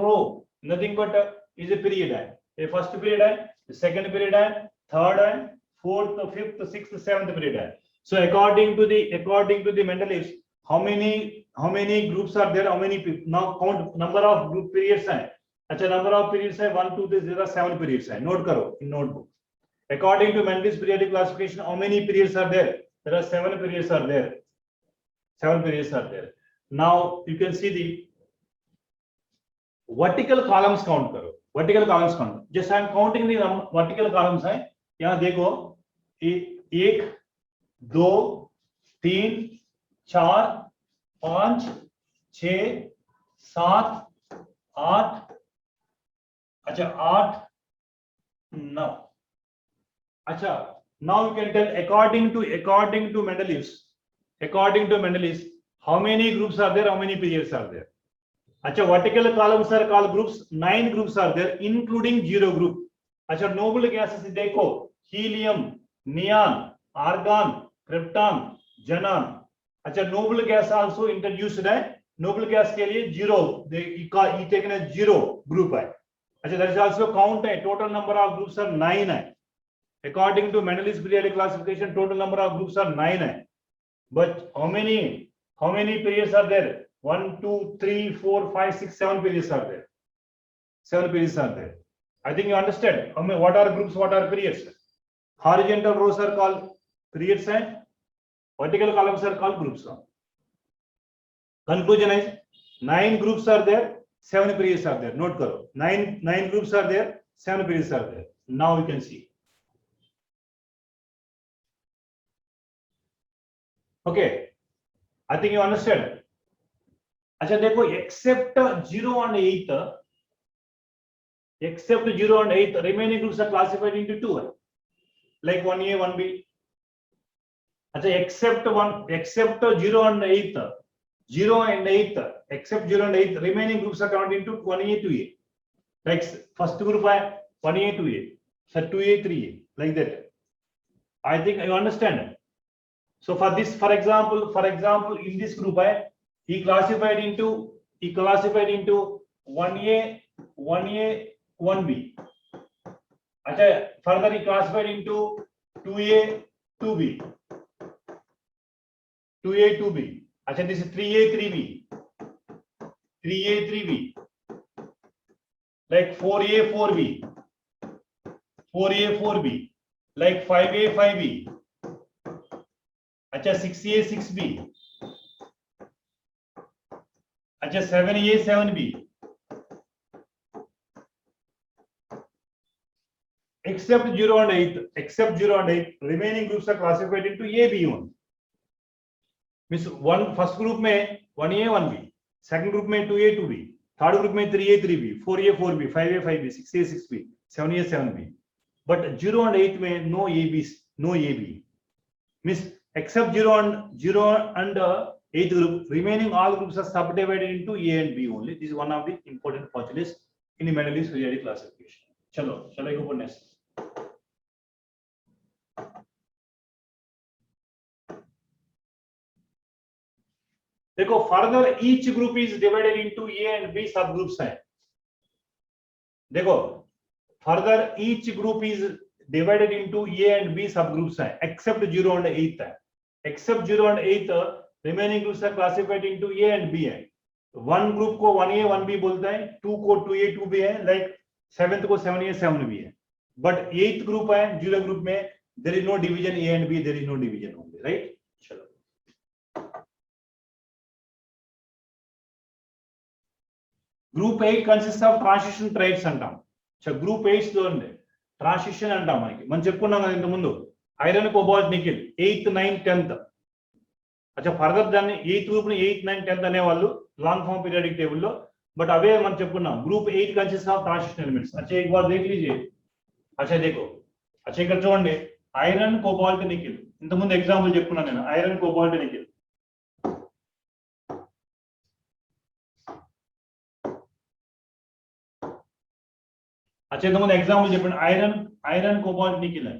row, nothing but is a period. A first period, second period, third, fourth, fifth, sixth, seventh period. So according to the Mendeleev's, how many groups are there? How many people? Now count number of group periods. अच्छा, number of periods 1, 2, 3, there are 7 periods. Note karo in notebook. According to Mendeleev's periodic classification, how many periods are there? There are 7 periods are there. 7 periods are there. Now you can see the vertical columns count karo. Vertical columns count. Just I am counting the vertical columns. यहाँ देखो 1, 2, 3, 4, 5, 6, 7, 8. अच्छा, 8, 9. अच्छा, now you can tell according to Mendeleev's, how many groups are there, how many periods are there. अच्छा, vertical columns are called groups. 9 groups are there, including 0 group. अच्छा, noble gases देखो, helium, neon, argon, krypton, xenon. अच्छा noble gas also introduced है, noble gas के लिए zero taken है, zero group है। अच्छा दैट इज आल्सो काउंट है, total number of groups are 9 है, according to Mendeleev's periodic classification total number of groups are 9 है, but how many periods are there? 1 2 3 4 5 6 7 periods are there, 7 periods are there. I think you understand what are groups, what are periods. Horizontal rows are called periods and vertical columns are called groups. Conclusion is 9 groups are there, 7 periods are there. Note karo, 9 groups are there, 7 periods are there. Now we can see. Okay, I think you understand. अच्छा देखो except 0 and 8, except 0 and 8 remaining groups are classified into 2, like 1A 1B. अच्छा except 0 and 8, 0 and 8, except 0 and 8 remaining groups are counted into 1A 2A, like first group है 1A 2A, so 2A 3A, like that. I think you understand. So for this, for example in this group he classified into 1A 1B. अच्छा further he classified into 2A 2B, 2A 2B. अच्छा this is 3A 3B, 3A 3B, like 4A 4B, 4A 4B, like 5A 5B. अच्छा 6A 6B, अच्छा 7A 7B. Except 0 and 8, remaining groups are classified into A B only. Means one first group में 1A 1B, second group में 2A 2B, third group में 3A 3B, 4A 4B, 5A 5B, 6A 6B, 7A 7B. But 0 and 8 में no AB, no AB. Means except 0 and 8th group, remaining all groups are subdivided into A and B only. This is one of the important postulates in the Mendeleev's periodic classification. Chalo, shall I go for next? देखो further each group is divided into A and B subgroups हैं. देखो further each group is divided into A and B subgroups हैं, except 0 and 8 है. Except 0 and 8 remaining groups are classified into A and B है. One group को 1A 1B बोलता है, 2 को 2A 2B है, like 7th को 7A 7B है. But 8th group है, 0 group में there is no division A and B, there is no division only, right? चलो. Group 8 consists of transition traits అంటాం. Group 8 చూడండి ట్రాన్సిషన్ అంటాం. మనం చెప్పుకున్నాం కదా ఇంత ముందు iron cobalt nickel 8th 9th 10th. अच्छा ఫర్దర్ దాన్ని 8th గ్రూప్ ని 8th 9th 10th అనేవాళ్ళు లాంగ్ ఫార్మ్ పీరియాడిక్ టేబుల్ లో, బట్ అవే మనం చెప్పుకున్నాం group 8 consist of transition elements. अच्छा एक बार देख लीजिए. अच्छा देखो, अच्छा ఇక్కడ చూడండి ఐరన్ కోబాల్ట్ నికెల్, ఇంత ముందు ఎగ్జాంపుల్ చెప్పుకున్నాను నేను, ఐరన్ కోబాల్ట్ నికెల్. अच्छा ఇంత ముందు ఎగ్జాంపుల్ చెప్పండి, iron cobalt nickel,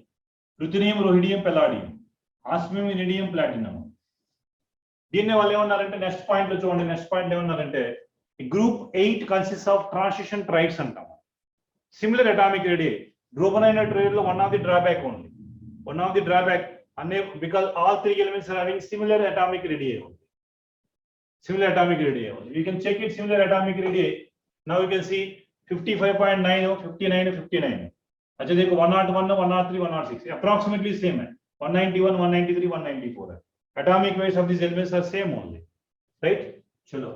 ruthenium rhodium palladium, osmium iridium platinum. దీన్ని వాళ్ళు ఏమన్నారంటే నెక్స్ట్ పాయింట్ లో చూడండి, నెక్స్ట్ పాయింట్ ఏమన్నారంటే group 8 consist of transition triads అంటాం. Similar atomic radii. గ్రూపనైన ట్రైడ్ లో one of the drawback only, one of the drawback అనే because all 3 elements are having similar atomic radii only, similar atomic radii only. You can check it similar atomic radii. Now you can see 55.9 59 59. अच्छा देखो 101 103 106 approximately same है, 191 193 194 है. Atomic weights of these elements are same only, right? चलो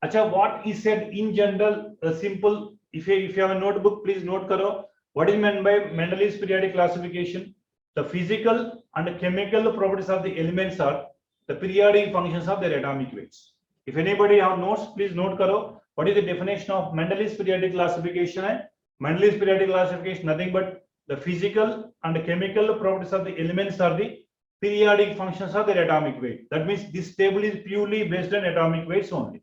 अच्छा what is said in general, simple. If you have a notebook, please note करो what is meant by Mendeleev's periodic classification. The physical and chemical properties of the elements are the periodic functions of their atomic weights. If anybody have notes, please note karo what is the definition of Mendeleev's periodic classification. Mendeleev's periodic classification nothing but the physical and chemical properties of the elements are the periodic functions of their atomic weight. That means this table is purely based on atomic weights only.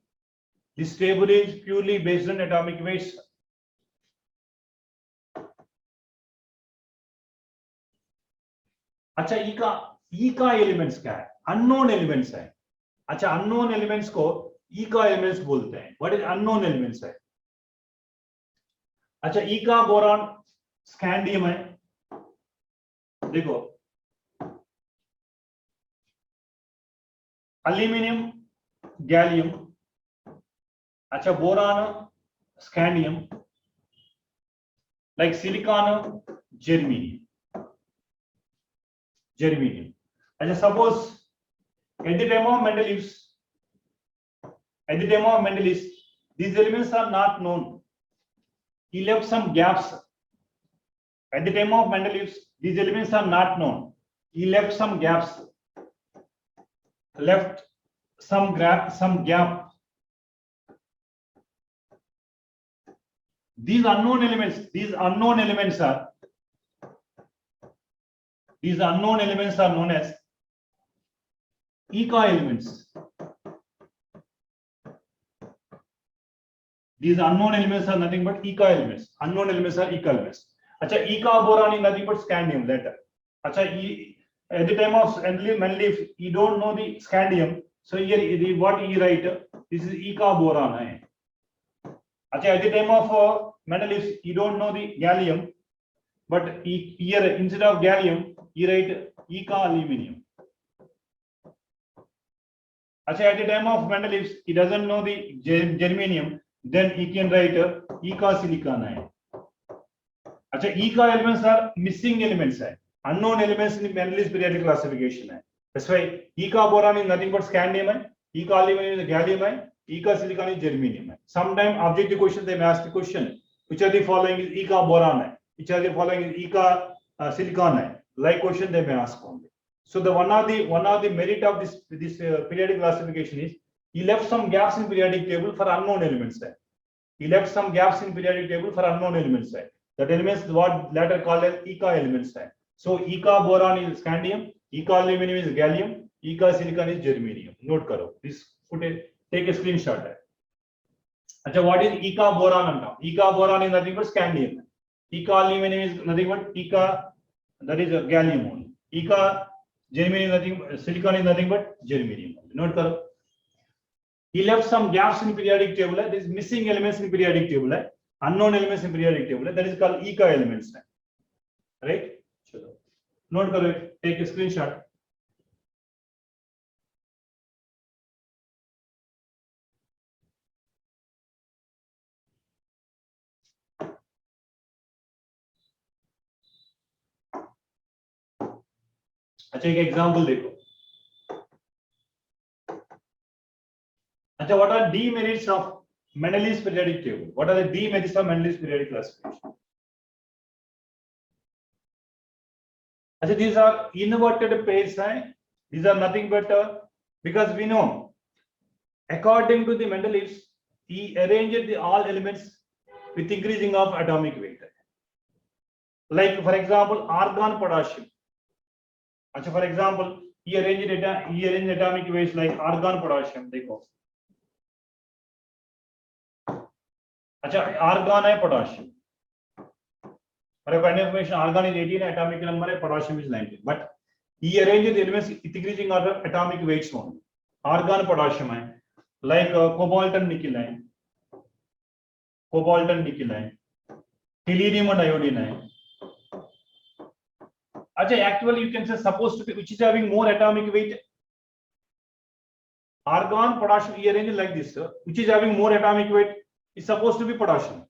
This table is purely based on atomic weights. अच्छा ई का elements क्या है? Unknown elements है। अच्छा unknown elements को ई का elements बोलते हैं। व्हाट इज अननोन एलिमेंट्स है? अच्छा ई का बोरॉन स्कैंडियम है, देखो एल्यूमिनियम गैलियम, अच्छा boron scandium, like silicon germanium. अच्छा suppose at the time of Mendeleev these elements are not known, he left some gaps. At the time of Mendeleev these elements are not known, he left some gaps, some gap. These unknown elements are known as Eka elements. These unknown elements are nothing but Eka elements. Unknown elements are Eka elements. Acha Eka boron is nothing but scandium later. Acha at the time of Mendeleev you don't know the scandium, so here what he write, this is Eka boron hai. Acha at the time of Mendeleev you don't know the gallium, but here instead of gallium he write Eka aluminium. Acha at the time of Mendeleev he doesn't know the germanium, then he can write Eka silicon hai. Acha Eka elements are missing elements hai, unknown elements in Mendeleev's periodic classification hai. That's why Eka boron is nothing but scandium hai, Eka aluminium is gallium hai, Eka silicon is germanium hai. Sometime objective question they may ask the question, which are the following is Eka boron hai, which are the following is Eka silicon hai. Like question they may ask only. So the one of the merit of this periodic classification is he left some gaps in periodic table for unknown elements there. He left some gaps in periodic table for unknown elements there. That elements what later called as Eka elements there. So Eka boron is scandium, Eka aluminium is gallium, Eka silicon is germanium. Note karo. This take a screenshot there. Acha what is Eka boron anta? Eka boron is nothing but scandium. Eka aluminium is nothing but Eka, that is gallium only. Eka germanium is nothing, silicon is nothing but germanium. Note karo. He left some gaps in periodic table. There is missing elements in periodic table. Unknown elements in periodic table. That is called Eka elements. Right? Note karo. Take a screenshot. अच्छा एक example देखो. अच्छा what are demerits of Mendeleev's periodic table? What are the demerits of Mendeleev's periodic classification? अच्छा these are inverted pairs हैं. These are nothing but because we know according to the Mendeleev he arranged the all elements with increasing of atomic weight. Like for example argon potassium. अच्छा for example he arranged atomic weights like argon potassium. देखो अच्छा argon है potassium. For information, argon is 18, atomic number है, potassium is 19. But he arranged the elements increasing order atomic weights only. Argon potassium है, like cobalt and nickel है, tellurium and iodine है. अच्छा actually you can say supposed to be which is having more atomic weight. Argon, potassium, he arranged like this, which is having more atomic weight is supposed to be potassium.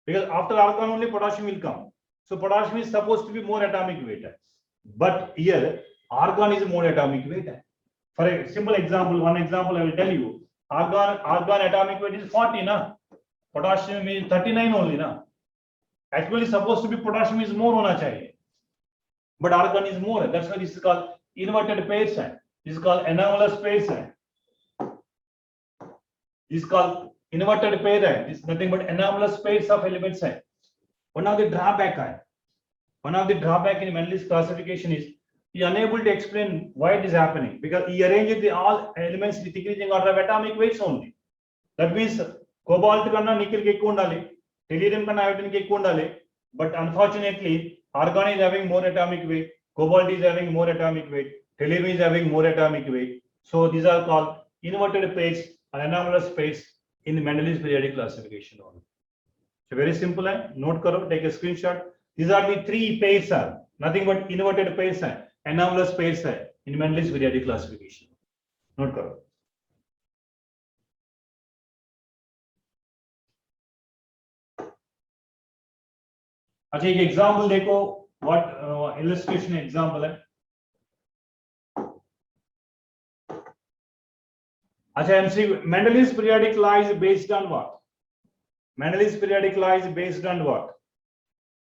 Because after argon only potassium will come. So potassium is supposed to be more atomic weight. But here argon is more atomic weight. For a simple example, one example I will tell you. Argon atomic weight is 40, na? Potassium is 39 only, na? Actually supposed to be potassium is more hona chahiye. But argon is more. That's why this is called inverted pairs. This is called anomalous pairs. This is called inverted pair है. This is nothing but anomalous pairs of elements है. One of the drawback in Mendeleev's classification is he unable to explain why it is happening because he arranged the all elements with increasing order of atomic weights only. That means cobalt करना nickel के कौन डाले, tellurium करना iodine के कौन डाले, but unfortunately argon is having more atomic weight, cobalt is having more atomic weight, tellurium is having more atomic weight. So these are called inverted pairs or anomalous pairs in the Mendeleev's periodic classification. So very simple है, note करो, take a screenshot. These are the three pairs are nothing but inverted pairs है, anomalous pairs है in Mendeleev's periodic classification. Note करो. अच्छा एक example देखो, what illustration example है. अच्छा MC Mendeleev's periodic law is based on what? Mendeleev's periodic law is based on what?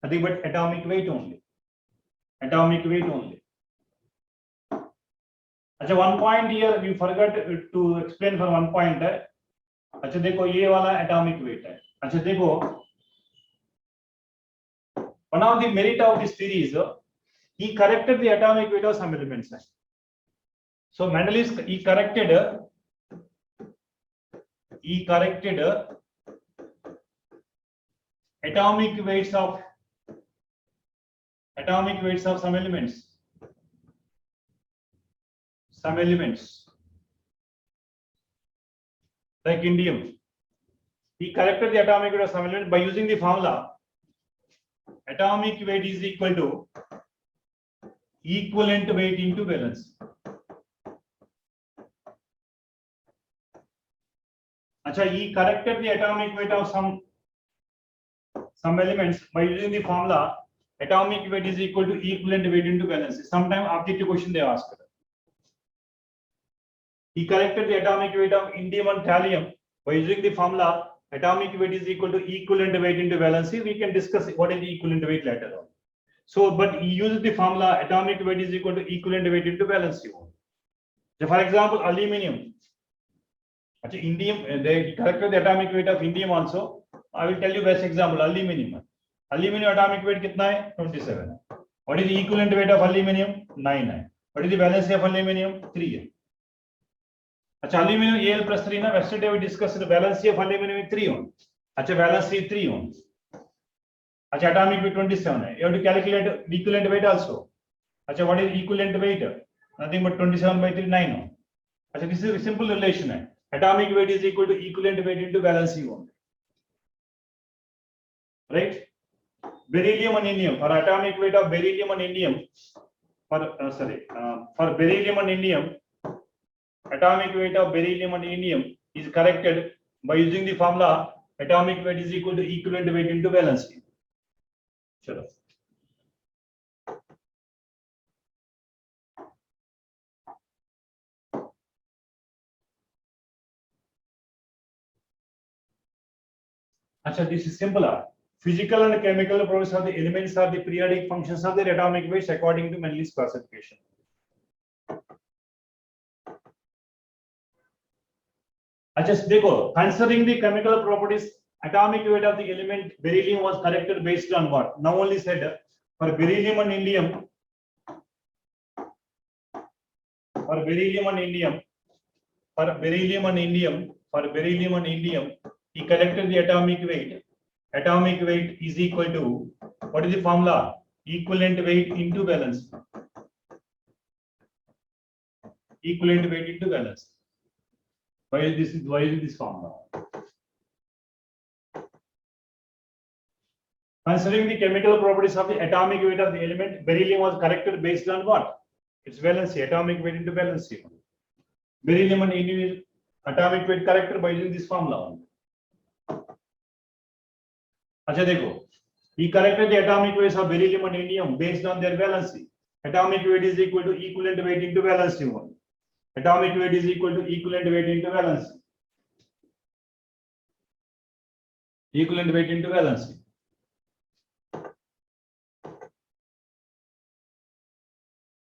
Nothing but atomic weight only. Atomic weight only. अच्छा one point here we forgot to explain for one point है. अच्छा देखो ये वाला atomic weight है. अच्छा देखो one of the merit of this theory is he corrected the atomic weight of some elements. So Mendeleev he corrected atomic weights of some elements. Some elements like indium. He corrected the atomic weight of some elements by using the formula atomic weight is equal to equivalent weight into valence. Acha, he corrected the atomic weight of some elements by using the formula atomic weight is equal to equivalent weight into valence. Sometime objective question they ask. He corrected the atomic weight of indium and thallium by using the formula atomic weight is equal to equivalent weight into valency. We can discuss what is the equivalent weight later on. So, but he uses the formula atomic weight is equal to equivalent weight into valency. So, for example, aluminium. Indium, they corrected the atomic weight of indium also. I will tell you best example, aluminium. Aluminium atomic weight kitna hai? 27. What is the equivalent weight of aluminium? 9. What is the valency of aluminium? 3. अच्छा aluminium Al plus 3 ना, yesterday we discussed the valency of aluminium with 3 on. अच्छा valency 3 on. अच्छा atomic weight 27 है. You have to calculate the equivalent weight also. अच्छा what is equivalent weight? Nothing but 27 by 3 9 on. अच्छा this is a simple relation है. Atomic weight is equal to equivalent weight into valency on. Right? Beryllium and indium, for atomic weight of beryllium and indium, for beryllium and indium, atomic weight of beryllium and indium is corrected by using the formula atomic weight is equal to equivalent weight into valency. Chalo. Achha, this is simple. Physical and chemical properties of the elements are the periodic functions of their atomic weights according to Mendeleev's classification. Just देखो, considering the chemical properties, atomic weight of the element beryllium was corrected based on what? Now only said for beryllium and indium, he corrected the atomic weight. Atomic weight is equal to what is the formula? Equivalent weight into valence. Equivalent weight into valence. Why is this formula? Considering the chemical properties of the atomic weight of the element, beryllium was corrected based on what? Its valency, atomic weight into valency. Beryllium and indium atomic weight corrected by using this formula. अच्छा देखो, he corrected the atomic weights of beryllium and indium based on their valency. Atomic weight is equal to equivalent weight into valency. Atomic weight is equal to equivalent weight into valency. Equivalent weight into valency.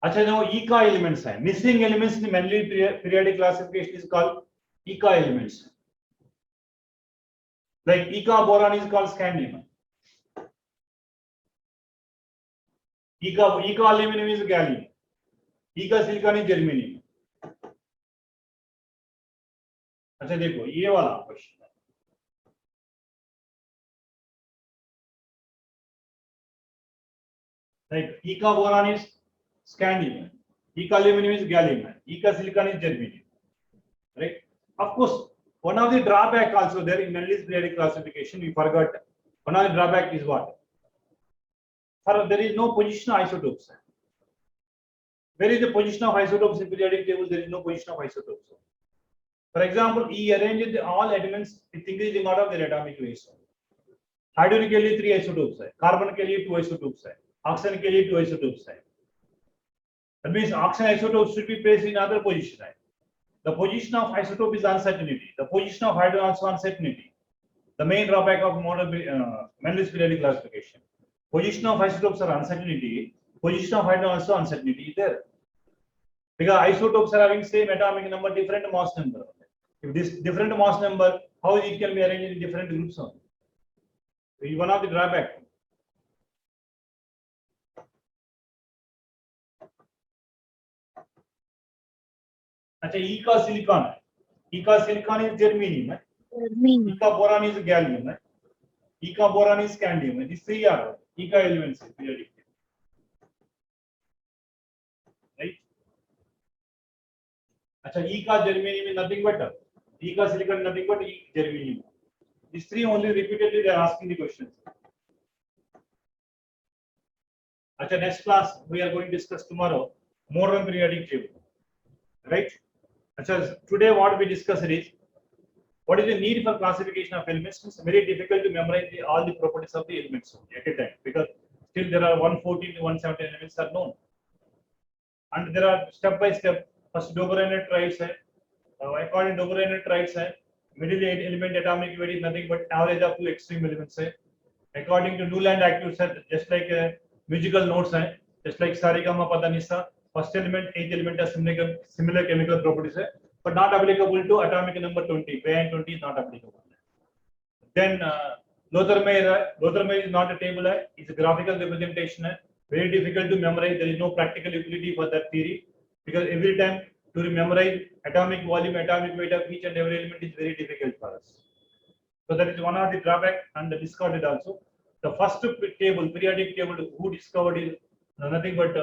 अच्छा जो ECA elements है, missing elements in the Mendeleev periodic classification is called ECA elements. Like ECA boron is called scandium. ECA aluminum is gallium. ECA silicon is germanium. अच्छा देखो ये वाला question है. Like ECA boron is scandium. Eka aluminum is gallium. Eka silicon is germanium. Right? Of course, one of the drawback also there in Mendel's periodic classification, we forgot. One of the drawback is what? There is no position of isotopes. Where is the position of isotopes in periodic table? There is no position of isotopes. For example, he arranged all elements with increasing order of their atomic weights. Hydrogen के लिए 3 isotopes है, carbon के लिए 2 isotopes है, oxygen के लिए 2 isotopes है. That means oxygen isotopes should be placed in other position. The position of isotope is uncertainty. The position of hydrogen also uncertainty. The main drawback of modern Mendel's periodic classification. Position of isotopes are uncertainty. Position of hydrogen also uncertainty is there. Because isotopes are having same atomic number, different mass number. If this different mass number, how it can be arranged in different groups? Is one of the drawback. अच्छा, E का silicon है, E का silicon is germanium है, E का boron is gallium है, E का boron is scandium है. These three are E का elements है periodic, right? अच्छा, E का germanium is nothing but E का silicon nothing but E germanium. These three only repeatedly they are asking the questions. अच्छा, next class we are going to discuss tomorrow modern periodic table, right? अच्छा, today what we discussed is what is the need for classification of elements. It's very difficult to memorize all the properties of the elements at a time because still there are 114 to 117 elements are known, and there are step by step. First Dobereiner tribes है, according to Dobereiner tribes है, middle element atomic weight is nothing but average of two extreme elements है. According to Newland active set, just like musical notes है, just like Sarigama Padanisa, first element, eighth element has similar chemical properties है, but not applicable to atomic number 20. Band 20 is not applicable. Then Lothar-Meyer is not a table, it's a graphical representation. Very difficult to memorize. There is no practical utility for that theory because every time to memorize atomic volume, atomic weight of each and every element is very difficult for us. So that is one of the drawback and discarded also. The first table, periodic table, who discovered is nothing but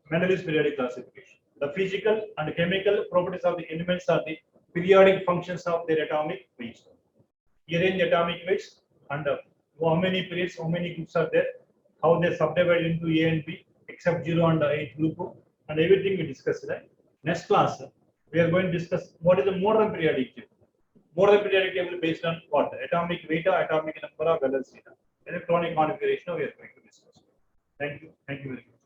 Mendel's periodic classification. The physical and chemical properties of the elements are the periodic functions of their atomic weights. He arranged atomic weights and how many periods, how many groups are there, how they subdivide into A and B, except 0 and 8 group, and everything we discussed. Right? Next class, we are going to discuss what is the modern periodic table. Modern periodic table based on what? Atomic weight, atomic number, of valence, electronic configuration. We are going to discuss. Thank you. Thank you very much.